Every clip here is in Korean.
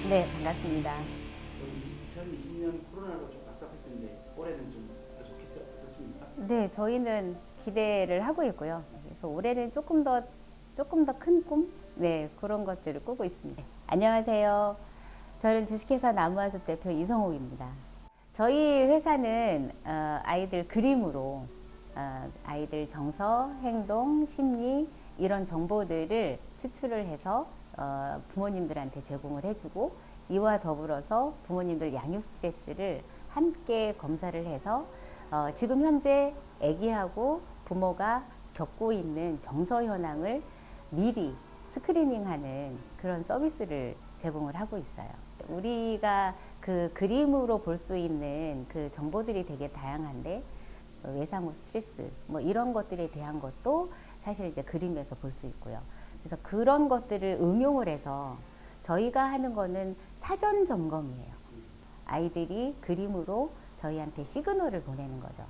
네, 반갑습니다. 2020년 코로나로 좀 답답했던데 올해는 좀 더 좋겠죠? 그렇습니까? 네, 저희는 기대를 하고 있고요. 그래서 올해는 조금 더 큰 꿈? 네, 그런 것들을 꾸고 있습니다. 안녕하세요. 저는 주식회사 나무아숲 대표 이성옥입니다. 저희 회사는 아이들 그림으로 아이들 정서, 행동, 심리 이런 정보들을 추출을 해서 부모님들한테 제공을 해주고 이와 더불어서 부모님들 양육 스트레스를 함께 검사를 해서 지금 현재 아기하고 부모가 겪고 있는 정서 현황을 미리 스크리닝하는 그런 서비스를 제공을 하고 있어요. 우리가 그 그림으로 볼 수 있는 그 정보들이 되게 다양한데 외상후 스트레스 뭐 이런 것들에 대한 것도 사실 이제 그림에서 볼 수 있고요. 그래서 그런 것들을 응용을 해서 저희가 하는 거는 사전 점검이에요. 아이들이 그림으로 저희한테 시그널을 보내는 거죠.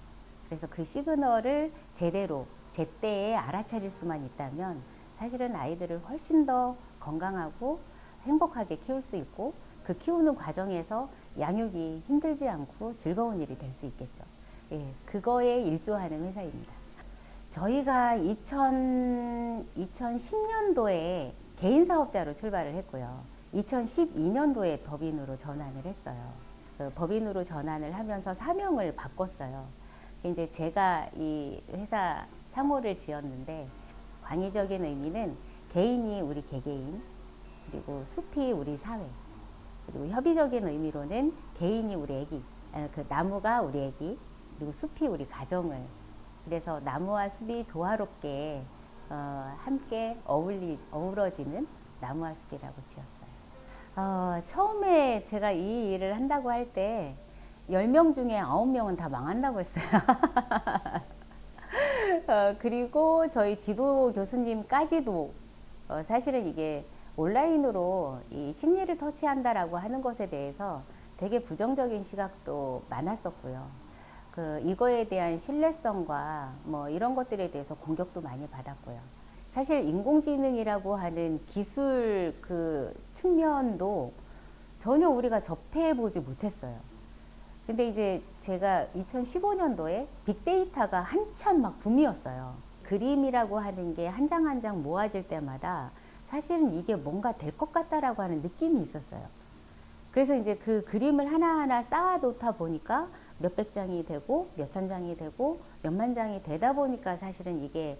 그래서 그 시그널을 제대로 제때에 알아차릴 수만 있다면 사실은 아이들을 훨씬 더 건강하고 행복하게 키울 수 있고 그 키우는 과정에서 양육이 힘들지 않고 즐거운 일이 될 수 있겠죠. 예, 그거에 일조하는 회사입니다. 저희가 2010년도에 개인 사업자로 출발을 했고요. 2012년도에 법인으로 전환을 했어요. 그 법인으로 전환을 하면서 사명을 바꿨어요. 이제 제가 이 회사 상호를 지었는데 광의적인 의미는 개인이 우리 개개인, 그리고 숲이 우리 사회, 그리고 협의적인 의미로는 개인이 우리 애기, 그 나무가 우리 애기, 그리고 숲이 우리 가정을. 그래서 나무와 숲이 조화롭게 함께 어우러지는 나무와 숲이라고 지었어요. 처음에 제가 이 일을 한다고 할 때 10명 중에 9명은 다 망한다고 했어요. 그리고 저희 지도 교수님까지도 사실은 이게 온라인으로 이 심리를 터치한다라고 하는 것에 대해서 되게 부정적인 시각도 많았었고요. 이거에 대한 신뢰성과 뭐 이런 것들에 대해서 공격도 많이 받았고요. 사실 인공지능이라고 하는 기술 그 측면도 전혀 우리가 접해보지 못했어요. 근데 이제 제가 2015년도에 빅데이터가 한참 막 붐이었어요. 그림이라고 하는 게 한 장 한 장 모아질 때마다 사실은 이게 뭔가 될 것 같다라고 하는 느낌이 있었어요. 그래서 이제 그 그림을 하나하나 쌓아놓다 보니까 몇백 장이 되고 몇천 장이 되고 몇만 장이 되다 보니까 사실은 이게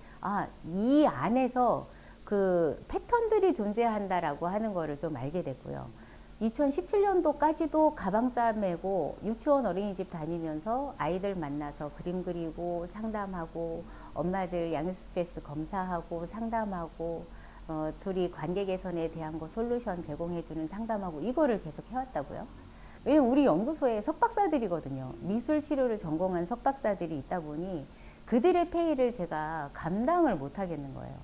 이 안에서 그 패턴들이 존재한다라고 하는 거를 좀 알게 됐고요. 2017년도까지도 가방 싸매고 유치원 어린이집 다니면서 아이들 만나서 그림 그리고 상담하고 엄마들 양육 스트레스 검사하고 상담하고 둘이 관계 개선에 대한 거 솔루션 제공해주는 상담하고 이거를 계속 해왔다고요. 왜냐면 우리 연구소에 석박사들이거든요. 미술 치료를 전공한 석박사들이 있다 보니 그들의 페이를 제가 감당을 못 하겠는 거예요.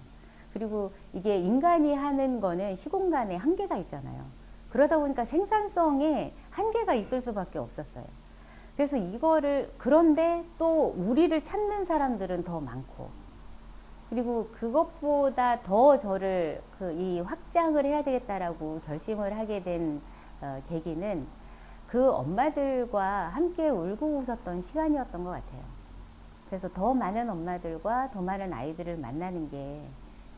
그리고 이게 인간이 하는 거는 시공간에 한계가 있잖아요. 그러다 보니까 생산성에 한계가 있을 수밖에 없었어요. 그래서 이거를 그런데 또 우리를 찾는 사람들은 더 많고 그리고 그것보다 더 저를 이 확장을 해야 되겠다라고 결심을 하게 된 계기는 그 엄마들과 함께 울고 웃었던 시간이었던 것 같아요. 그래서 더 많은 엄마들과 더 많은 아이들을 만나는 게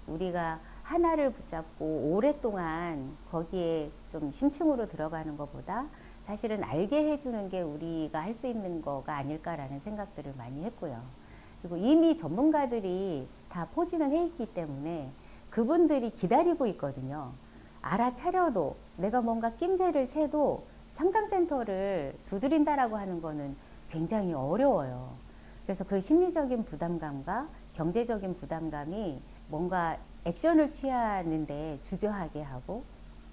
우리가 하나를 붙잡고 오랫동안 거기에 좀 심층으로 들어가는 것보다 사실은 알게 해주는 게 우리가 할 수 있는 거가 아닐까라는 생각들을 많이 했고요. 그리고 이미 전문가들이 다 포진을 해 있기 때문에 그분들이 기다리고 있거든요. 알아차려도 내가 뭔가 낌새를 채도 상담센터를 두드린다라고 하는 거는 굉장히 어려워요. 그래서 그 심리적인 부담감과 경제적인 부담감이 뭔가 액션을 취하는데 주저하게 하고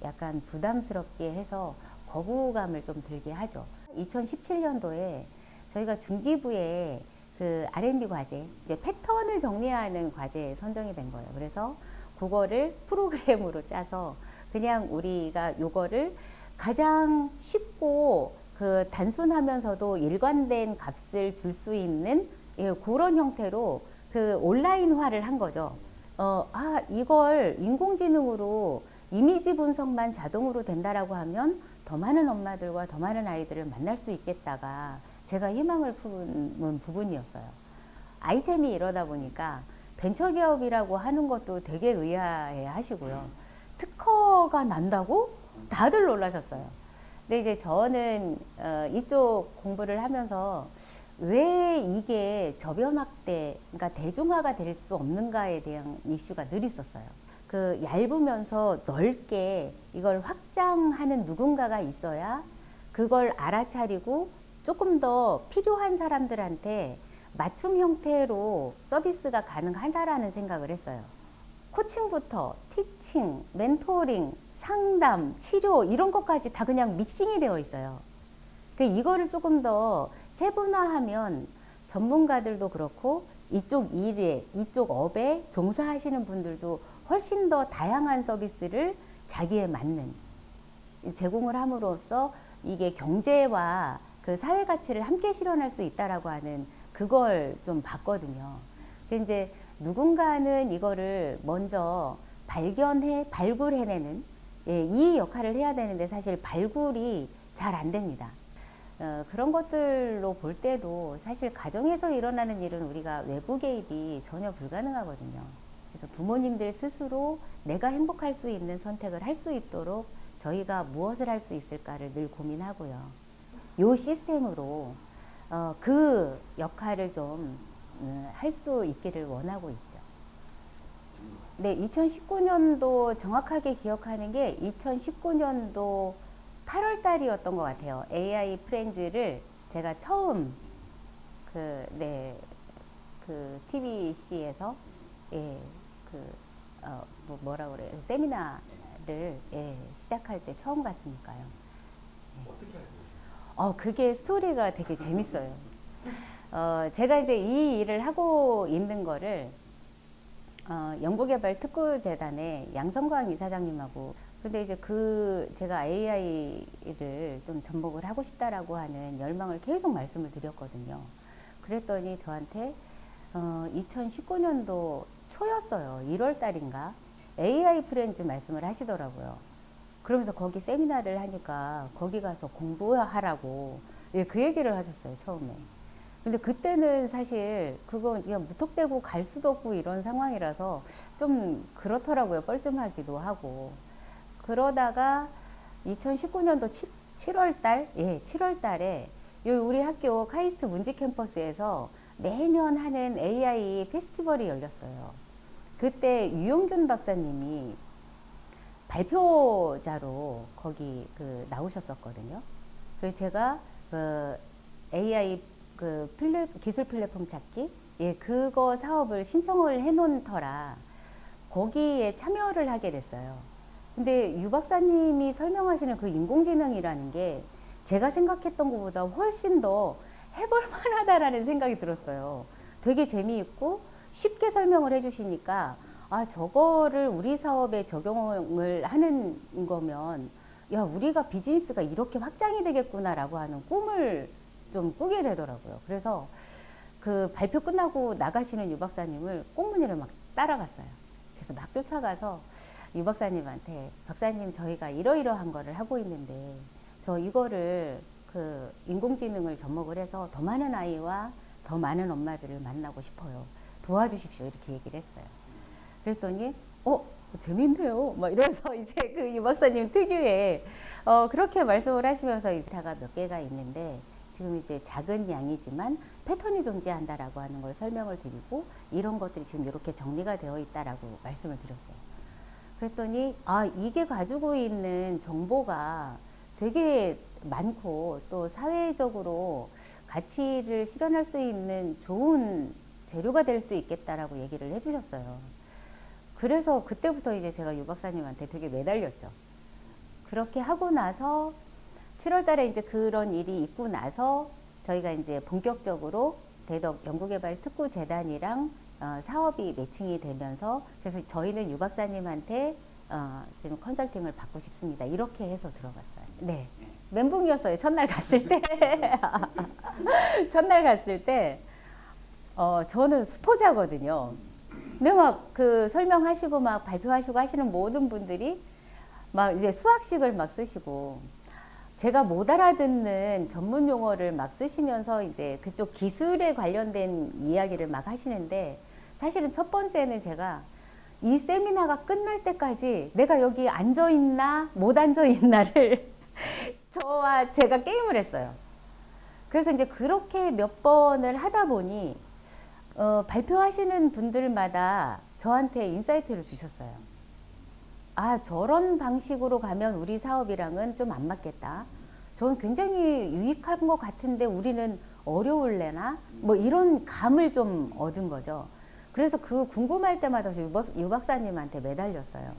약간 부담스럽게 해서 거부감을 좀 들게 하죠. 2017년도에 저희가 중기부에 그 R&D 과제, 이제 패턴을 정리하는 과제에 선정이 된 거예요. 그래서 그거를 프로그램으로 짜서 그냥 우리가 요거를 가장 쉽고 그 단순하면서도 일관된 값을 줄 수 있는 그런 형태로 그 온라인화를 한 거죠. 이걸 인공지능으로 이미지 분석만 자동으로 된다라고 하면 더 많은 엄마들과 더 많은 아이들을 만날 수 있겠다가 제가 희망을 품은 부분이었어요. 아이템이 이러다 보니까 벤처기업이라고 하는 것도 되게 의아해 하시고요. 특허가 난다고? 다들 놀라셨어요. 근데 이제 저는 이쪽 공부를 하면서 왜 이게 저변확대, 그러니까 대중화가 될 수 없는가에 대한 이슈가 늘 있었어요. 그 얇으면서 넓게 이걸 확장하는 누군가가 있어야 그걸 알아차리고 조금 더 필요한 사람들한테 맞춤 형태로 서비스가 가능하다라는 생각을 했어요. 코칭부터 티칭, 멘토링, 상담, 치료 이런 것까지 다 그냥 믹싱이 되어 있어요. 이거를 조금 더 세분화하면 전문가들도 그렇고 이쪽 일에, 이쪽 업에 종사하시는 분들도 훨씬 더 다양한 서비스를 자기에 맞는 제공을 함으로써 이게 경제와 그 사회 가치를 함께 실현할 수 있다라고 하는 그걸 좀 봤거든요. 이제 누군가는 이거를 먼저 발굴해내는 이 역할을 해야 되는데 사실 발굴이 잘 안 됩니다. 그런 것들로 볼 때도 사실 가정에서 일어나는 일은 우리가 외부 개입이 전혀 불가능하거든요. 그래서 부모님들 스스로 내가 행복할 수 있는 선택을 할 수 있도록 저희가 무엇을 할 수 있을까를 늘 고민하고요. 요 시스템으로 그 역할을 좀 할 수 있기를 원하고 있죠. 네, 2019년도 정확하게 기억하는 게 2019년도 8월 달이었던 것 같아요. AI 프렌즈를 제가 처음 그 TBC에서 뭐라 그래요? 세미나를 시작할 때 처음 갔으니까요. 어떻게 알고 계세요? 그게 스토리가 되게 재밌어요. 제가 이제 이 일을 하고 있는 거를 연구개발특구재단의 양성광 이사장님하고 근데 이제 제가 AI를 좀 접목을 하고 싶다라고 하는 열망을 계속 말씀을 드렸거든요. 그랬더니 저한테 2019년도 초였어요. 1월 달인가 AI 프렌즈 말씀을 하시더라고요. 그러면서 거기 세미나를 하니까 거기 가서 공부하라고 그 얘기를 하셨어요. 처음에. 근데 그때는 사실 그거 그냥 무턱대고 갈 수도 없고 이런 상황이라서 좀 그렇더라고요. 뻘쭘하기도 하고. 그러다가 2019년도 7월 달, 7월 달에 우리 학교 카이스트 문지 캠퍼스에서 매년 하는 AI 페스티벌이 열렸어요. 그때 유용균 박사님이 발표자로 거기 나오셨었거든요. 그래서 제가 AI 기술 플랫폼 찾기 그거 사업을 신청을 해놓은 터라 거기에 참여를 하게 됐어요. 근데 유 박사님이 설명하시는 그 인공지능이라는 게 제가 생각했던 것보다 훨씬 더 해볼 만하다라는 생각이 들었어요. 되게 재미있고 쉽게 설명을 해주시니까 저거를 우리 사업에 적용을 하는 거면 우리가 비즈니스가 이렇게 확장이 되겠구나라고 하는 꿈을 좀 꾸게 되더라고요. 그래서 그 발표 끝나고 나가시는 유 박사님을 꽁무니를 막 따라갔어요. 그래서 막 쫓아가서 유 박사님한테 박사님 저희가 이러이러한 거를 하고 있는데 저 이거를 인공지능을 접목을 해서 더 많은 아이와 더 많은 엄마들을 만나고 싶어요. 도와주십시오. 이렇게 얘기를 했어요. 그랬더니 재밌네요. 막 이러면서 이제 유 박사님 특유의 그렇게 말씀을 하시면서 이사가 몇 개가 있는데 지금 이제 작은 양이지만 패턴이 존재한다라고 하는 걸 설명을 드리고 이런 것들이 지금 이렇게 정리가 되어 있다라고 말씀을 드렸어요. 그랬더니 이게 가지고 있는 정보가 되게 많고 또 사회적으로 가치를 실현할 수 있는 좋은 재료가 될 수 있겠다라고 얘기를 해주셨어요. 그래서 그때부터 이제 제가 유 박사님한테 되게 매달렸죠. 그렇게 하고 나서 7월 달에 이제 그런 일이 있고 나서 저희가 이제 본격적으로 대덕 연구개발특구재단이랑 사업이 매칭이 되면서 그래서 저희는 유 박사님한테 지금 컨설팅을 받고 싶습니다. 이렇게 해서 들어갔어요. 네. 멘붕이었어요. 첫날 갔을 때. 첫날 갔을 때 저는 수포자거든요. 근데 막 설명하시고 막 발표하시고 하시는 모든 분들이 막 이제 수학식을 막 쓰시고 제가 못 알아듣는 전문 용어를 막 쓰시면서 이제 그쪽 기술에 관련된 이야기를 막 하시는데 사실은 첫 번째는 제가 이 세미나가 끝날 때까지 내가 여기 앉아 있나 못 앉아 있나를 저와 제가 게임을 했어요. 그래서 이제 그렇게 몇 번을 하다 보니 발표하시는 분들마다 저한테 인사이트를 주셨어요. 아, 저런 방식으로 가면 우리 사업이랑은 좀 안 맞겠다. 저는 굉장히 유익한 것 같은데 우리는 어려울래나? 뭐 이런 감을 좀 얻은 거죠. 그래서 그 궁금할 때마다 유 박사님한테 매달렸어요.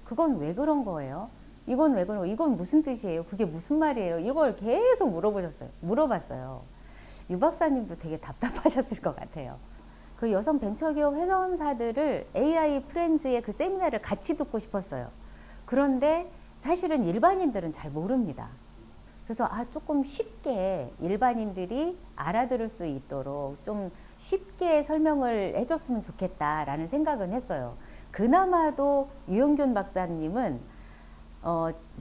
그건 왜 그런 거예요? 이건 왜 그런 거예요? 이건 무슨 뜻이에요? 그게 무슨 말이에요? 이걸 계속 물어봤어요. 유 박사님도 되게 답답하셨을 것 같아요. 그 여성 벤처기업 회원사들을 AI 프렌즈의 그 세미나를 같이 듣고 싶었어요. 그런데 사실은 일반인들은 잘 모릅니다. 그래서 조금 쉽게 일반인들이 알아들을 수 있도록 좀 쉽게 설명을 해줬으면 좋겠다라는 생각은 했어요. 그나마도 유영균 박사님은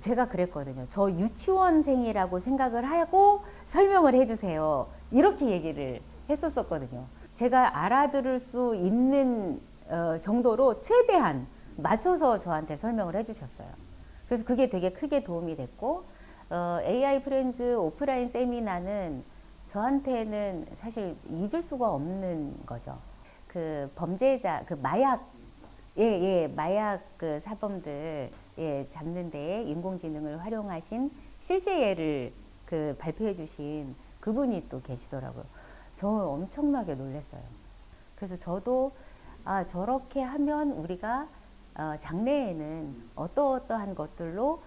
제가 그랬거든요. 저 유치원생이라고 생각을 하고 설명을 해주세요. 이렇게 얘기를 했었거든요. 제가 알아들을 수 있는 정도로 최대한 맞춰서 저한테 설명을 해주셨어요. 그래서 그게 되게 크게 도움이 됐고 AI 프렌즈 오프라인 세미나는 저한테는 사실 잊을 수가 없는 거죠. 그 범죄자, 그 마약, 마약 그 사범들 잡는 데에 인공지능을 활용하신 실제 예를 그 발표해 주신 그분이 또 계시더라고요. 저 엄청나게 놀랐어요. 그래서 저도 저렇게 하면 우리가 장래에는 어떠한 것들로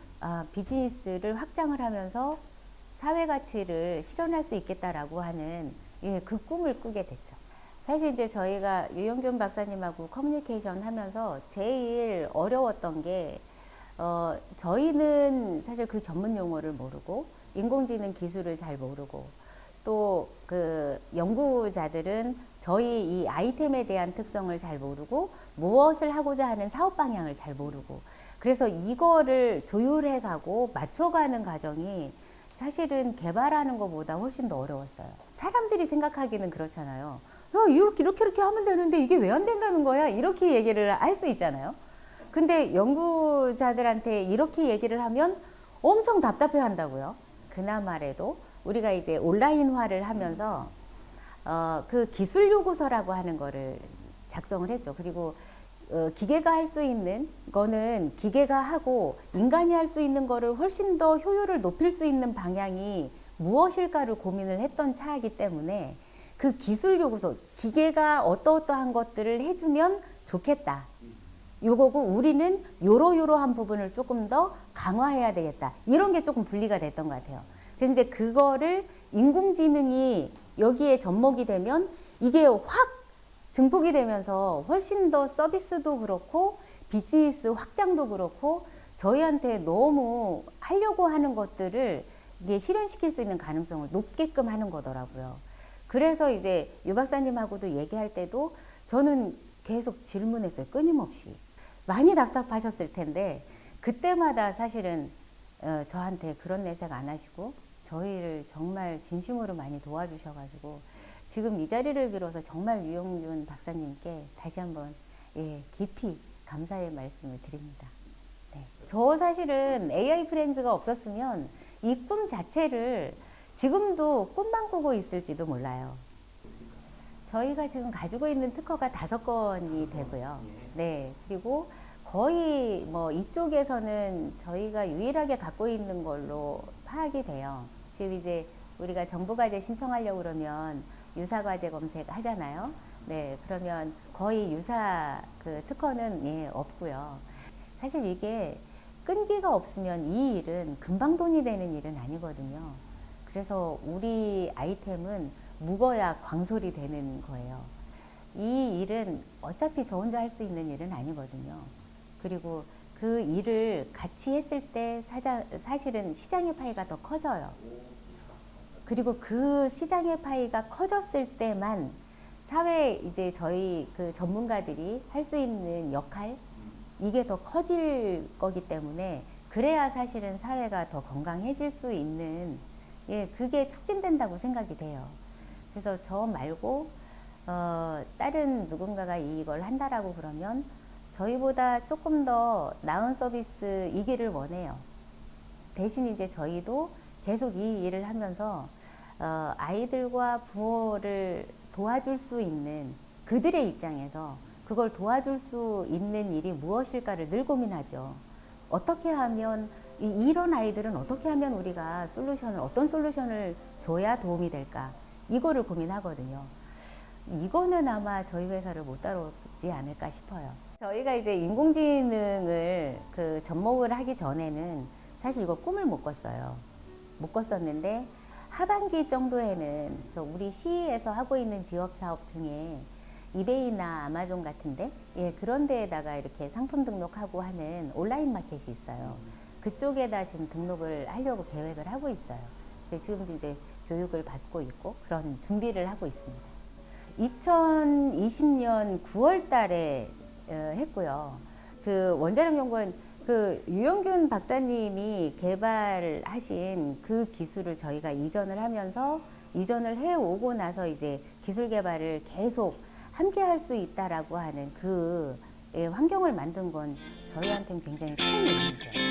비즈니스를 확장을 하면서 사회 가치를 실현할 수 있겠다라고 하는 그 꿈을 꾸게 됐죠. 사실 이제 저희가 유영균 박사님하고 커뮤니케이션 하면서 제일 어려웠던 게 저희는 사실 그 전문 용어를 모르고 인공지능 기술을 잘 모르고 또 그 연구자들은 저희 이 아이템에 대한 특성을 잘 모르고 무엇을 하고자 하는 사업 방향을 잘 모르고 그래서 이거를 조율해 가고 맞춰가는 과정이 사실은 개발하는 것보다 훨씬 더 어려웠어요. 사람들이 생각하기는 그렇잖아요. 이렇게 하면 되는데 이게 왜 안 된다는 거야? 이렇게 얘기를 할 수 있잖아요. 근데 연구자들한테 이렇게 얘기를 하면 엄청 답답해 한다고요. 그나마래도 우리가 이제 온라인화를 하면서 그 기술 요구서라고 하는 거를 작성을 했죠. 그리고 기계가 할 수 있는 거는 기계가 하고 인간이 할 수 있는 거를 훨씬 더 효율을 높일 수 있는 방향이 무엇일까를 고민을 했던 차이기 때문에 그 기술 요구서, 기계가 어떠한 것들을 해주면 좋겠다. 요거고 우리는 요러요러한 부분을 조금 더 강화해야 되겠다. 이런 게 조금 분리가 됐던 것 같아요. 그래서 이제 그거를 인공지능이 여기에 접목이 되면 이게 확 증폭이 되면서 훨씬 더 서비스도 그렇고 비즈니스 확장도 그렇고 저희한테 너무 하려고 하는 것들을 이게 실현시킬 수 있는 가능성을 높게끔 하는 거더라고요. 그래서 이제 유 박사님하고도 얘기할 때도 저는 계속 질문했어요. 끊임없이. 많이 답답하셨을 텐데 그때마다 사실은 저한테 그런 내색 안 하시고 저희를 정말 진심으로 많이 도와주셔가지고 지금 이 자리를 빌어서 정말 유영균 박사님께 다시 한번 깊이 감사의 말씀을 드립니다. 네. 저 사실은 AI 프렌즈가 없었으면 이 꿈 자체를 지금도 꿈만 꾸고 있을지도 몰라요. 저희가 지금 가지고 있는 특허가 5건이 되고요. 네. 그리고 거의 뭐 이쪽에서는 저희가 유일하게 갖고 있는 걸로 파악이 돼요. 지금 이제 우리가 정부과제 신청하려고 그러면 유사과제 검색 하잖아요. 네. 그러면 거의 유사 그 특허는 없고요. 사실 이게 끈기가 없으면 이 일은 금방 돈이 되는 일은 아니거든요. 그래서 우리 아이템은 묵어야 광솔이 되는 거예요. 이 일은 어차피 저 혼자 할 수 있는 일은 아니거든요. 그리고 그 일을 같이 했을 때 사실은 시장의 파이가 더 커져요. 그리고 그 시장의 파이가 커졌을 때만 사회에 이제 저희 그 전문가들이 할 수 있는 역할이 이게 더 커질 거기 때문에 그래야 사실은 사회가 더 건강해질 수 있는 예, 그게 촉진된다고 생각이 돼요. 그래서 저 말고 다른 누군가가 이걸 한다라고 그러면 저희보다 조금 더 나은 서비스이기를 원해요. 대신 이제 저희도 계속 이 일을 하면서 아이들과 부모를 도와줄 수 있는 그들의 입장에서 그걸 도와줄 수 있는 일이 무엇일까를 늘 고민하죠. 어떻게 하면 이런 아이들은 어떻게 하면 우리가 어떤 솔루션을 줘야 도움이 될까? 이거를 고민하거든요. 이거는 아마 저희 회사를 못 다루지 않을까 싶어요. 저희가 이제 인공지능을 그 접목을 하기 전에는 사실 이거 꿈을 못 꿨어요. 못 꿨었는데 하반기 정도에는 우리 시에서 하고 있는 지역 사업 중에 이베이나 아마존 같은데 예, 그런 데에다가 이렇게 상품 등록하고 하는 온라인 마켓이 있어요. 그쪽에다 지금 등록을 하려고 계획을 하고 있어요. 지금도 이제 교육을 받고 있고 그런 준비를 하고 있습니다. 2020년 9월 달에 했고요. 그 원자력 연구원 그 유영균 박사님이 개발하신 그 기술을 저희가 이전을 하면서 이전을 해오고 나서 이제 기술 개발을 계속 함께 할 수 있다라고 하는 그 환경을 만든 건 저희한테는 굉장히 큰 의미죠.